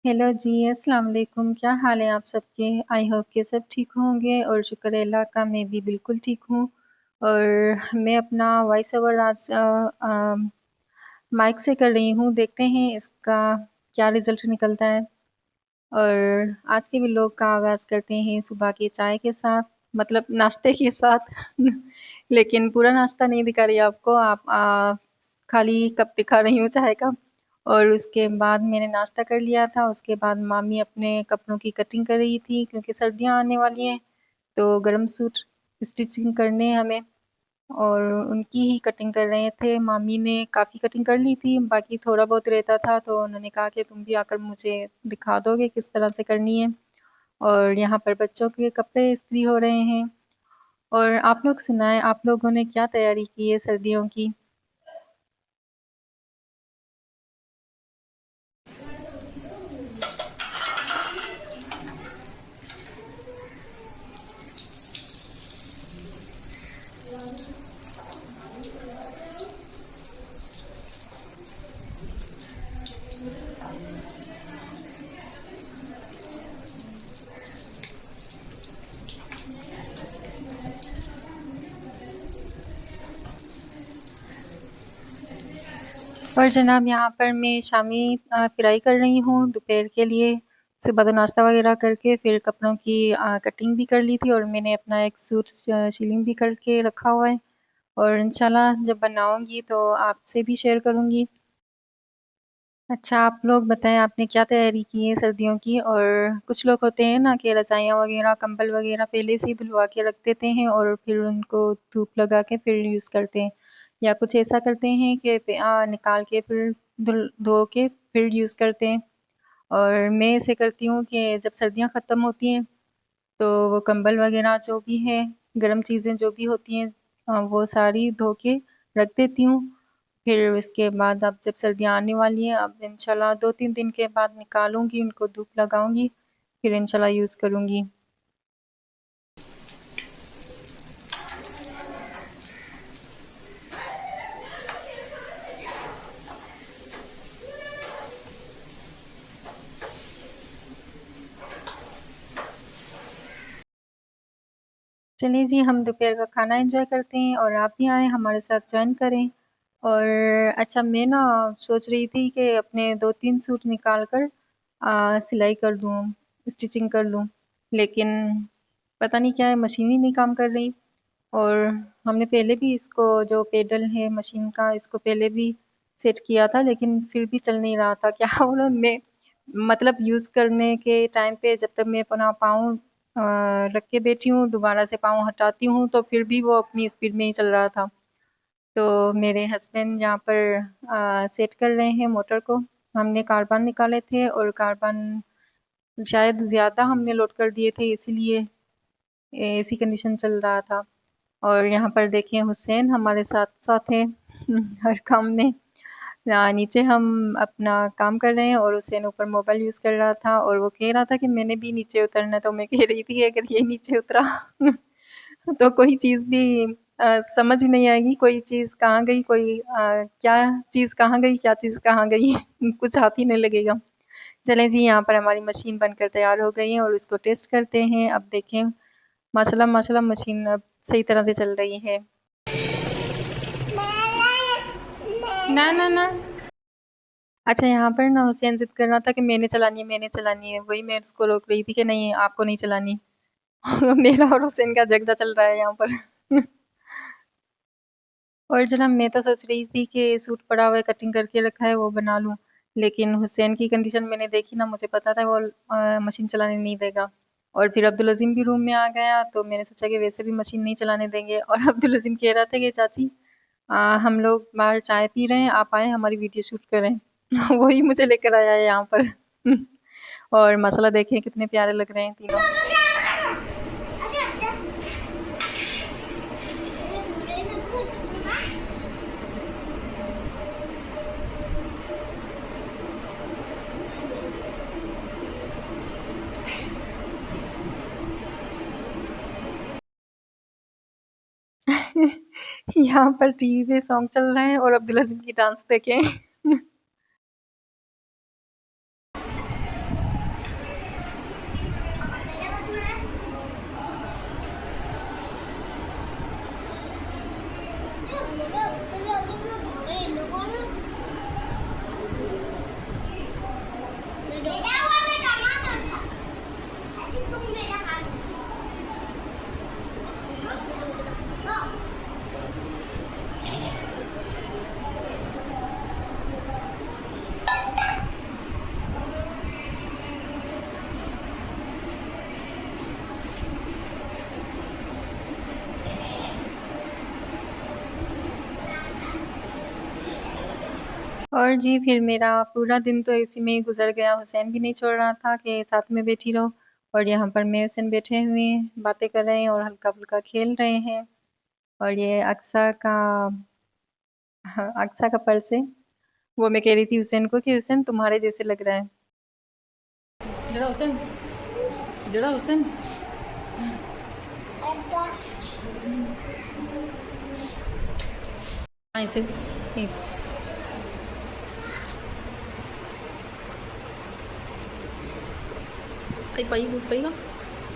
Hello जी, अस्सलाम वालेकुम। क्या हाल है आप सबके? आई होप कि सब ठीक होंगे और शुक्र है अल्लाह का मैं भी बिल्कुल ठीक हूँ। और मैं अपना वॉइस ओवर आज माइक से कर रही हूँ। देखते हैं इसका क्या रिज़ल्ट निकलता है। और आज के व्लॉग का आगाज़ करते हैं सुबह की चाय के साथ, मतलब नाश्ते के साथ। लेकिन पूरा नाश्ता नहीं दिखा रही आपको, खाली कप दिखा रही हूँ चाय का। और उसके बाद मैंने नाश्ता कर लिया था, उसके बाद मामी अपने कपड़ों की कटिंग कर रही थी क्योंकि सर्दियाँ आने वाली हैं, तो गर्म सूट स्टिचिंग करने हैं हमें। और उनकी ही कटिंग कर रहे थे। मामी ने काफ़ी कटिंग कर ली थी, बाकी थोड़ा बहुत रहता था, तो उन्होंने कहा कि तुम भी आकर मुझे दिखा दोगे किस तरह से करनी है। और यहाँ पर बच्चों के कपड़े इस्त्री हो रहे हैं। और आप लोग सुनाएं, आप लोगों ने क्या तैयारी की है सर्दियों की? और जनाब यहाँ पर मैं शामी फ्राई कर रही हूँ दोपहर के लिए। सुबह तो नाश्ता वगैरह करके फिर कपड़ों की कटिंग भी कर ली थी और मैंने अपना एक सूट सिलिंग भी करके रखा हुआ है। और इंशाल्लाह जब बनाऊंगी तो आपसे भी शेयर करूंगी। अच्छा, आप लोग बताएं आपने क्या तैयारी की है सर्दियों की? और कुछ लोग होते हैं ना कि रज़ाइयाँ वगैरह कंबल वगैरह पहले से ही धुलवा के रख देते हैं और फिर उनको धूप लगा के फिर यूज़ करते हैं। या कुछ ऐसा करते हैं कि निकाल के फिर धुल धो के फिर यूज़ करते हैं। और मैं ऐसे करती हूँ कि जब सर्दियाँ ख़त्म होती हैं तो वो कंबल वगैरह जो भी है, गर्म चीज़ें जो भी होती हैं, वो सारी धो के रख देती हूँ। फिर उसके बाद अब जब सर्दियाँ आने वाली हैं, अब इंशाल्लाह 2-3 दिन के बाद निकालूंगी, उनको धूप लगाऊंगी, फिर इंशाल्लाह यूज़ करूंगी। चलिए जी, हम दोपहर का खाना एंजॉय करते हैं और आप भी आएँ हमारे साथ जॉइन करें। और अच्छा, मैं ना सोच रही थी कि अपने 2-3 सूट निकाल कर सिलाई कर दूँ, स्टिचिंग कर लूँ, लेकिन पता नहीं क्या है, मशीन ही नहीं काम कर रही। और हमने पहले भी इसको, जो पेडल है मशीन का, इसको पहले भी सेट किया था, लेकिन फिर भी चल नहीं रहा था। क्या बोलूँ मैं, मतलब यूज़ करने के टाइम पे जब तक मैं अपना पाँव रख के बैठी हूँ, दोबारा से पाँव हटाती हूँ तो फिर भी वो अपनी स्पीड में ही चल रहा था। तो मेरे हस्बैंड यहाँ पर सेट कर रहे हैं मोटर को। हमने कार्बन निकाले थे और कार्बन शायद ज़्यादा हमने लोड कर दिए थे, इसीलिए ऐसी कंडीशन चल रहा था। और यहाँ पर देखिए हुसैन हमारे साथ साथ है हर काम में। नीचे हम अपना काम कर रहे हैं और हुसैन ऊपर मोबाइल यूज़ कर रहा था और वो कह रहा था कि मैंने भी नीचे उतरना है, तो मैं कह रही थी अगर ये नीचे उतरा तो कोई चीज़ भी समझ ही नहीं आएगी, कोई चीज़ कहाँ गई, क्या चीज़ कहाँ गई, क्या चीज़ कहाँ गई कुछ हाथ ही नहीं लगेगा। चलें जी, यहाँ पर हमारी मशीन बनकर तैयार हो गई है और इसको टेस्ट करते हैं। अब देखें, माशाल्लाह माशाल्लाह मशीन अब सही तरह से चल रही है। ना ना ना। अच्छा, यहाँ पर ना हुसैन ज़िद कर रहा था कि मैंने चलानी है। वही मैं उसको रोक रही थी कि नहीं, आपको नहीं चलानी। मेरा और हुसैन का झगड़ा चल रहा है यहाँ पर। और जनाब मैं तो सोच रही थी कि सूट पड़ा हुआ है, कटिंग करके रखा है, वो बना लूँ। लेकिन हुसैन की कंडीशन मैंने देखी ना, मुझे पता था वो मशीन चलाने नहीं देगा। और फिर अब्दुल अज़ीम भी रूम में आ गया, तो मैंने सोचा कि वैसे भी मशीन नहीं चलाने देंगे। और अब्दुल अज़ीम कह रहा था कि चाची, हम लोग बाहर चाय पी रहे हैं, आप आए हमारी वीडियो शूट करें। वही मुझे लेकर आया है यहाँ पर। और माशाल्लाह देखिए कितने प्यारे लग रहे हैं तीनों। यहाँ पर टीवी पे सॉन्ग चल रहे हैं और अब्दुल अज़ीम की डांस देखें। और जी फिर मेरा पूरा दिन तो इसी में ही गुजर गया। हुसैन भी नहीं छोड़ रहा था कि साथ में बैठी रहो, और यहाँ पर मैं हुसैन बैठे हुए हैं, बातें कर रहे हैं और हल्का फुल्का खेल रहे हैं। और ये अक्सा का हाँ, अक्सा का पर्स है। वो मैं कह रही थी हुसैन को कि हुसैन तुम्हारे जैसे लग रहा है। जरा हुसैन, जरा हुसैन। हाँ चल, आई पाईगा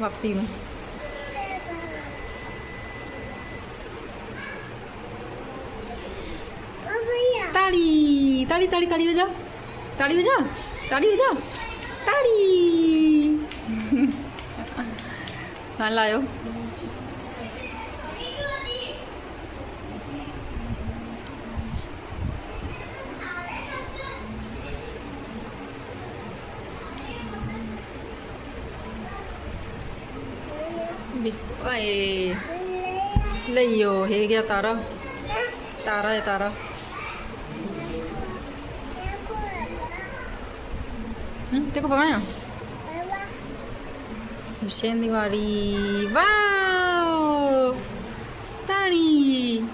वापसी में। ताड़ी ताड़ी ताड़ी ताड़ी बजा, ताड़ी बजा, ताड़ी बजा, ताड़ी। हाँ लायो। आए लियो है गया तारा, तारा है तारा। देखो पाया हुसैन दीवारी, वाओ ताड़ी।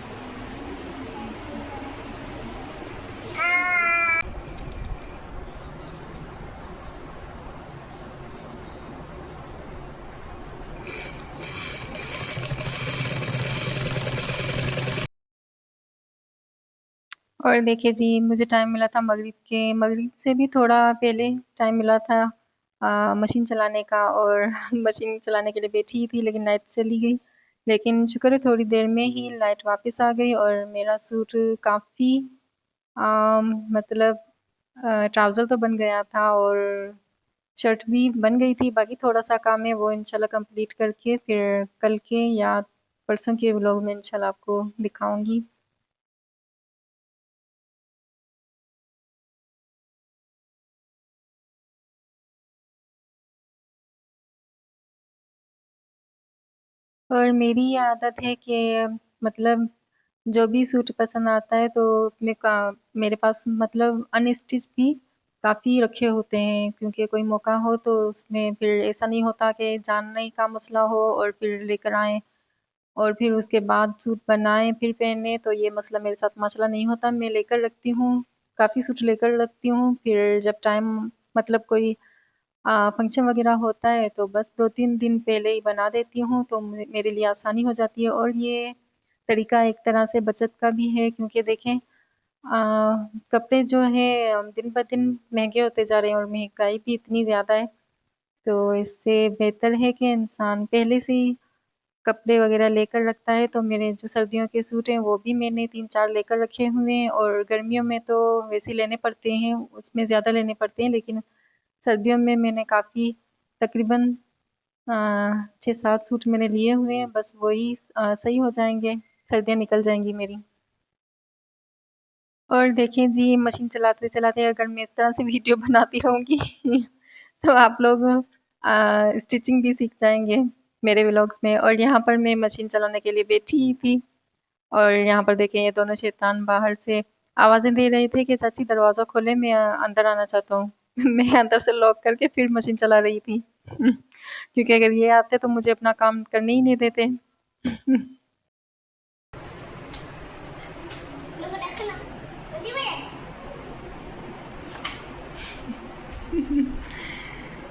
और देखिए जी मुझे टाइम मिला था मगरिब से भी थोड़ा पहले टाइम मिला था मशीन चलाने का, और मशीन चलाने के लिए बैठी ही थी लेकिन लाइट चली गई। लेकिन शुक्र है थोड़ी देर में ही लाइट वापस आ गई और मेरा सूट काफ़ी मतलब ट्राउज़र तो बन गया था और शर्ट भी बन गई थी। बाकी थोड़ा सा काम है, वो इंशाल्लाह कंप्लीट करके फिर कल के या परसों के व्लॉग में इंशाल्लाह आपको दिखाऊंगी। और मेरी ये आदत है कि मतलब जो भी सूट पसंद आता है तो मेरे पास मतलब अनस्टिच भी काफ़ी रखे होते हैं, क्योंकि कोई मौका हो तो उसमें फिर ऐसा नहीं होता कि जानने का मसला हो और फिर लेकर आएँ और फिर उसके बाद सूट बनाएँ फिर पहने, तो ये मसला मेरे साथ मसला नहीं होता। मैं लेकर रखती हूँ, काफ़ी सूट लेकर रखती हूँ, फिर जब टाइम मतलब कोई फंक्शन वगैरह होता है तो बस 2-3 दिन पहले ही बना देती हूँ, तो मेरे लिए आसानी हो जाती है। और ये तरीका एक तरह से बचत का भी है, क्योंकि देखें कपड़े जो है दिन ब दिन महंगे होते जा रहे हैं और महंगाई भी इतनी ज़्यादा है, तो इससे बेहतर है कि इंसान पहले से ही कपड़े वगैरह लेकर रखता है। तो मेरे जो सर्दियों के सूट हैं वो भी मैंने 3-4 लेकर रखे हुए हैं, और गर्मियों में तो वैसे ही लेने पड़ते हैं, उसमें ज़्यादा लेने पड़ते हैं, लेकिन सर्दियों में मैंने काफ़ी तकरीबन 6-7 सूट मैंने लिए हुए हैं, बस वही सही हो जाएंगे, सर्दियाँ निकल जाएंगी मेरी। और देखिए जी मशीन चलाते चलाते अगर मैं इस तरह से वीडियो बनाती रहूँगी तो आप लोग स्टिचिंग भी सीख जाएंगे मेरे व्लॉग्स में। और यहाँ पर मैं मशीन चलाने के लिए बैठी ही थी, और यहाँ पर देखें ये दोनों शैतान बाहर से आवाज़ें दे रहे थे कि चाची दरवाज़ा खोले, मैं अंदर आना चाहता हूँ। मैं अंदर से लॉक करके फिर मशीन चला रही थी क्योंकि अगर ये आते तो मुझे अपना काम करने ही नहीं देते।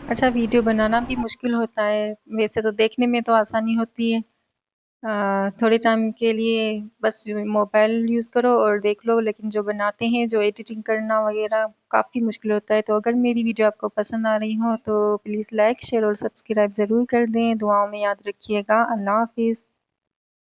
अच्छा वीडियो बनाना भी मुश्किल होता है, वैसे तो देखने में तो आसानी होती है। थोड़े टाइम के लिए बस मोबाइल यूज़ करो और देख लो, लेकिन जो बनाते हैं जो एडिटिंग करना वगैरह काफ़ी मुश्किल होता है। तो अगर मेरी वीडियो आपको पसंद आ रही हो तो प्लीज़ लाइक शेयर और सब्सक्राइब ज़रूर कर दें। दुआओं में याद रखिएगा। अल्लाह हाफिज़।